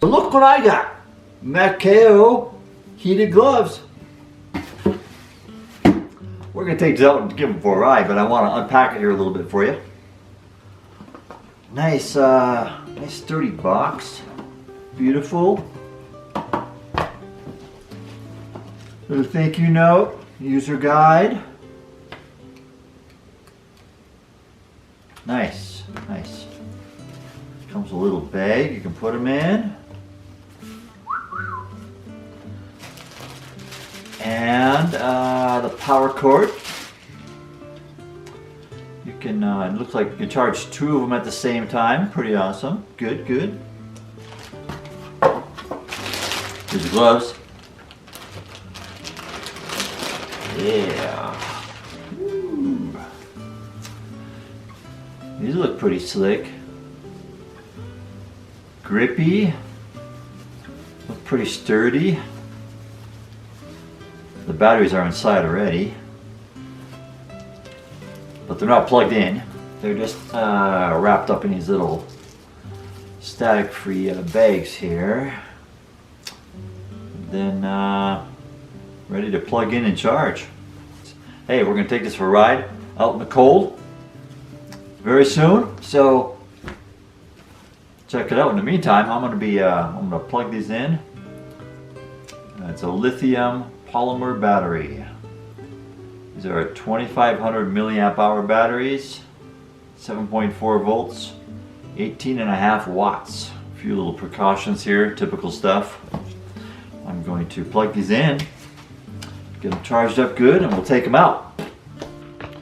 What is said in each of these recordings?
But look what I got. Matkao heated gloves. We're going to take these out and give them for a ride, but I want to unpack it here a little bit for you. Nice, nice sturdy box. Beautiful. Little thank you note, user guide. Nice, nice. Comes a little bag you can put them in. And the power cord. You can, it looks like you can charge 2 of them at the same time. Pretty awesome. Good, good. Here's the gloves. Yeah. Ooh. These look pretty slick. Grippy. Look pretty sturdy. The batteries are inside already, but they're not plugged in. They're just wrapped up in these little static-free bags here. Then ready to plug in and charge. Hey, we're gonna take this for a ride out in the cold very soon. So check it out. In the meantime, I'm gonna plug these in. It's a lithium polymer battery. These are 2500 milliamp hour batteries, 7.4 volts, 18.5 watts. A few little precautions here, typical stuff. I'm going to plug these in, get them charged up good, and we'll take them out.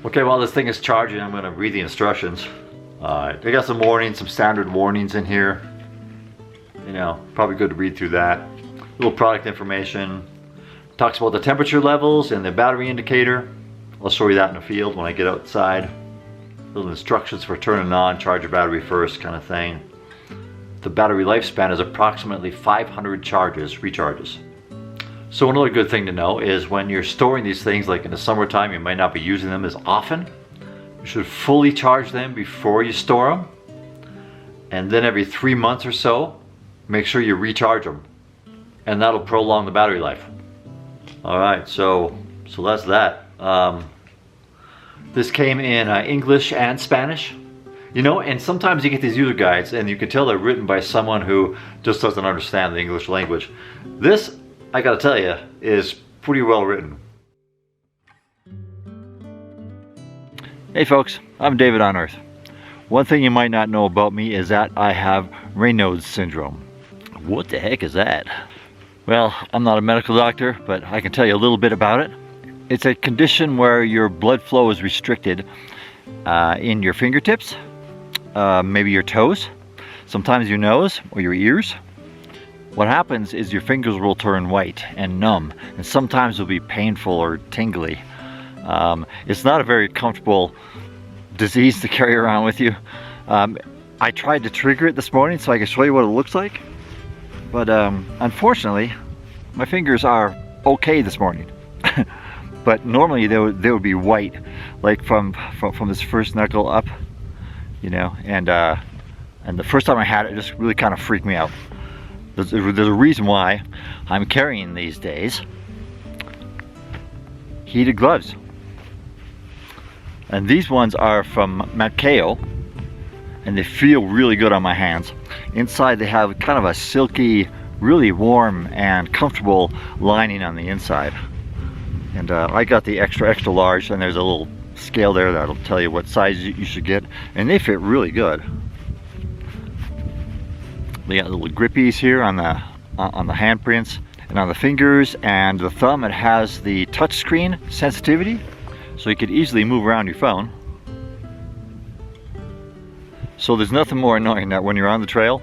Okay, while this thing is charging, I'm going to read the instructions. They got some warnings, some standard warnings in here. You know, probably good to read through that. A little product information. Talks about the temperature levels and the battery indicator. I'll show you that in the field when I get outside. Little instructions for turning on, charge your battery first kind of thing. The battery lifespan is approximately 500 recharges. So another good thing to know is when you're storing these things, like in the summertime, you might not be using them as often. You should fully charge them before you store them. And then every 3 months or so, make sure you recharge them. And that'll prolong the battery life. Alright, so that's that. This came in English and Spanish. You know, and sometimes you get these user guides and you can tell they're written by someone who just doesn't understand the English language. This, I gotta tell you, is pretty well written. Hey folks, I'm David on Earth. One thing you might not know about me is that I have Raynaud syndrome. What the heck is that? Well, I'm not a medical doctor, but I can tell you a little bit about it. It's a condition where your blood flow is restricted in your fingertips, maybe your toes, sometimes your nose or your ears. What happens is your fingers will turn white and numb, and sometimes it'll be painful or tingly. It's not a very comfortable disease to carry around with you. I tried to trigger it this morning so I can show you what it looks like. But unfortunately, my fingers are okay this morning. But normally they would be white, like from this first knuckle up, you know. And the first time I had it, it just really kind of freaked me out. There's a reason why I'm carrying these days heated gloves, and these ones are from Matkao. And they feel really good on my hands. Inside they have kind of a silky, really warm and comfortable lining on the inside. And I got the extra large, and there's a little scale there that'll tell you what size you should get. And they fit really good. They got little grippies here on the handprints and on the fingers and the thumb. It has the touch screen sensitivity, so you could easily move around your phone. So there's nothing more annoying than when you're on the trail,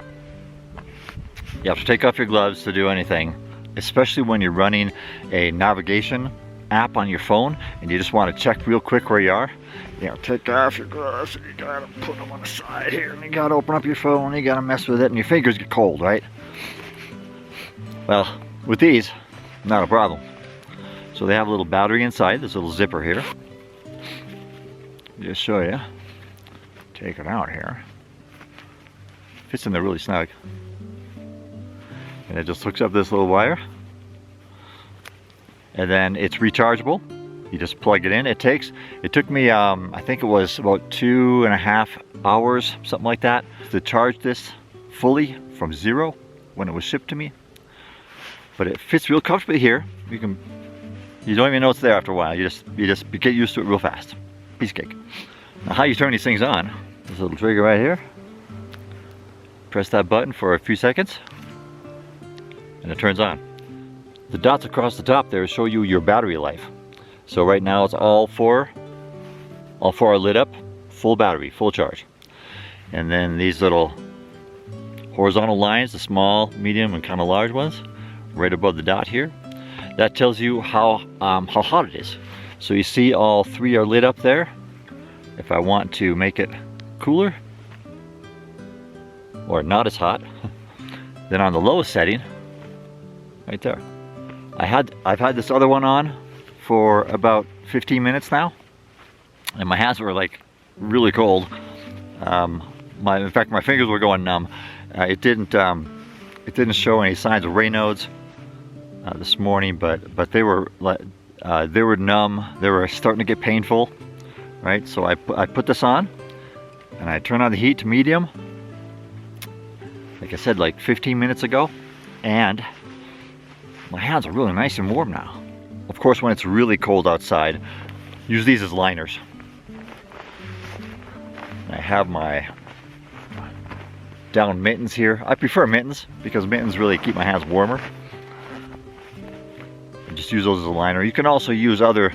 you have to take off your gloves to do anything, especially when you're running a navigation app on your phone and you just want to check real quick where you are. You know, take off your gloves and you gotta put them on the side here, and you gotta open up your phone, you gotta mess with it, and your fingers get cold, right? Well, with these, not a problem. So they have a little battery inside, this little zipper here. Just show you. Take it out here. Fits in there really snug. And it just hooks up this little wire. And then it's rechargeable. You just plug it in. It took me, I think it was about 2.5 hours, something like that, to charge this fully from zero when it was shipped to me. But it fits real comfortably here. You don't even know it's there after a while. You just get used to it real fast. Piece of cake. Now, how you turn these things on? This little trigger right here. Press that button for a few seconds, and it turns on. The dots across the top there show you your battery life. So right now it's all four are lit up, full battery, full charge. And then these little horizontal lines, the small, medium, and kind of large ones, right above the dot here, that tells you how hot it is. So you see all three are lit up there. If I want to make it cooler or not as hot, then on the lowest setting, right there. I've had this other one on for about 15 minutes now, and my hands were like really cold. In fact, my fingers were going numb. It didn't show any signs of Raynaud's this morning, but they were numb. They were starting to get painful, right? So I put this on, and I turned on the heat to medium, like I said, like 15 minutes ago, and my hands are really nice and warm now. Of course, when it's really cold outside, use these as liners. I have my down mittens here. I prefer mittens because mittens really keep my hands warmer. And just use those as a liner. You can also use other,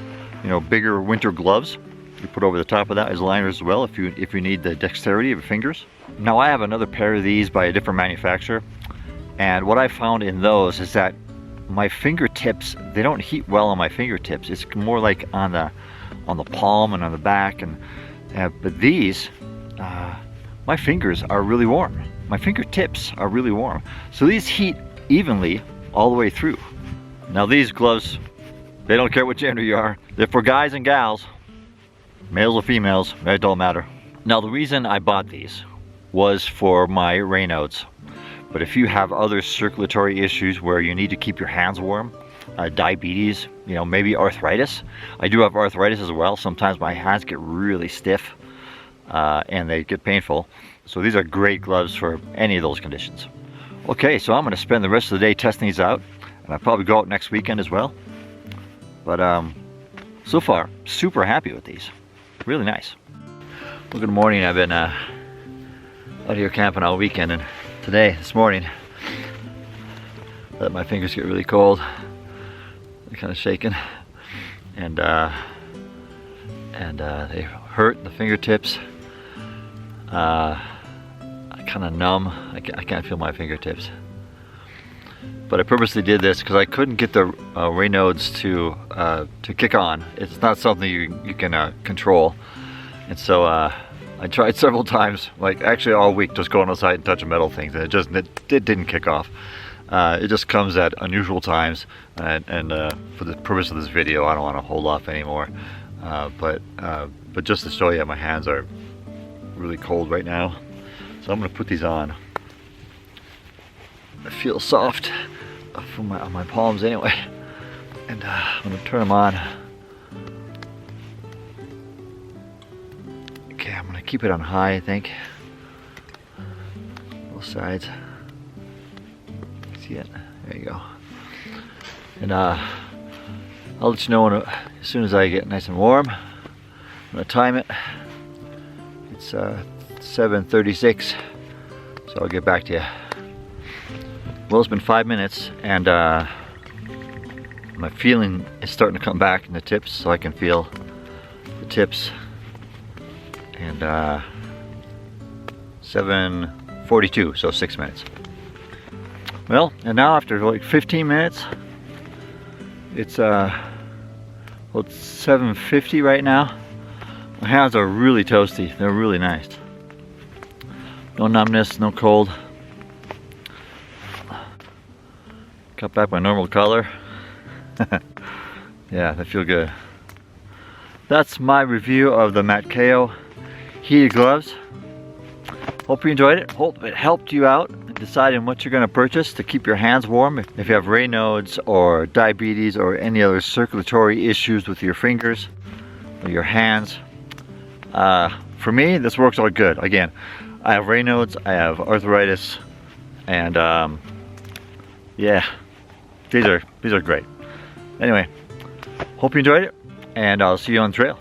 bigger winter gloves. You put over the top of that as liners as well if you need the dexterity of your fingers. Now I have another pair of these by a different manufacturer, and what I found in those is that my fingertips, they don't heat well on my fingertips. It's more like on the palm and on the back, but these, my fingers are really warm. My fingertips are really warm. So these heat evenly all the way through. Now these gloves, they don't care what gender you are. They're for guys and gals, males or females, it don't matter. Now the reason I bought these was for my Raynaud's. But if you have other circulatory issues where you need to keep your hands warm, diabetes, maybe arthritis. I do have arthritis as well. Sometimes my hands get really stiff and they get painful. So these are great gloves for any of those conditions. Okay, so I'm going to spend the rest of the day testing these out, and I'll probably go out next weekend as well. But so far, super happy with these. Really nice. Well, good morning. I've been out here camping all weekend, and this morning, let my fingers get really cold. They're kind of shaking, and they hurt the fingertips. Kind of numb. I can't feel my fingertips. But I purposely did this because I couldn't get the Raynaud's to kick on. It's not something you can control, and so I tried several times, like actually all week, just going outside and touching metal things, and it didn't kick off. It just comes at unusual times, and for the purpose of this video, I don't want to hold off anymore. But just to show you, my hands are really cold right now, so I'm going to put these on. I feel soft on my palms anyway, and I'm going to turn them on. Okay, I'm going to keep it on high, I think. Both sides. See it? There you go. And I'll let you know as soon as I get nice and warm. I'm going to time it. It's 7:36, so I'll get back to you. Well, it's been 5 minutes, and my feeling is starting to come back in the tips, so I can feel the tips. And 7:42, so 6 minutes. Well, and now after like 15 minutes, it's 7:50 right now. My hands are really toasty. They're really nice. No numbness, no cold. Got back my normal color. Yeah, they feel good. That's my review of the Matkao heated gloves. Hope you enjoyed it. Hope it helped you out. deciding what you're going to purchase to keep your hands warm. If you have Raynaud's or diabetes or any other circulatory issues with your fingers or your hands, for me, this works all good. Again, I have Raynaud's, I have arthritis, and yeah, these are great. Anyway, hope you enjoyed it, and I'll see you on the trail.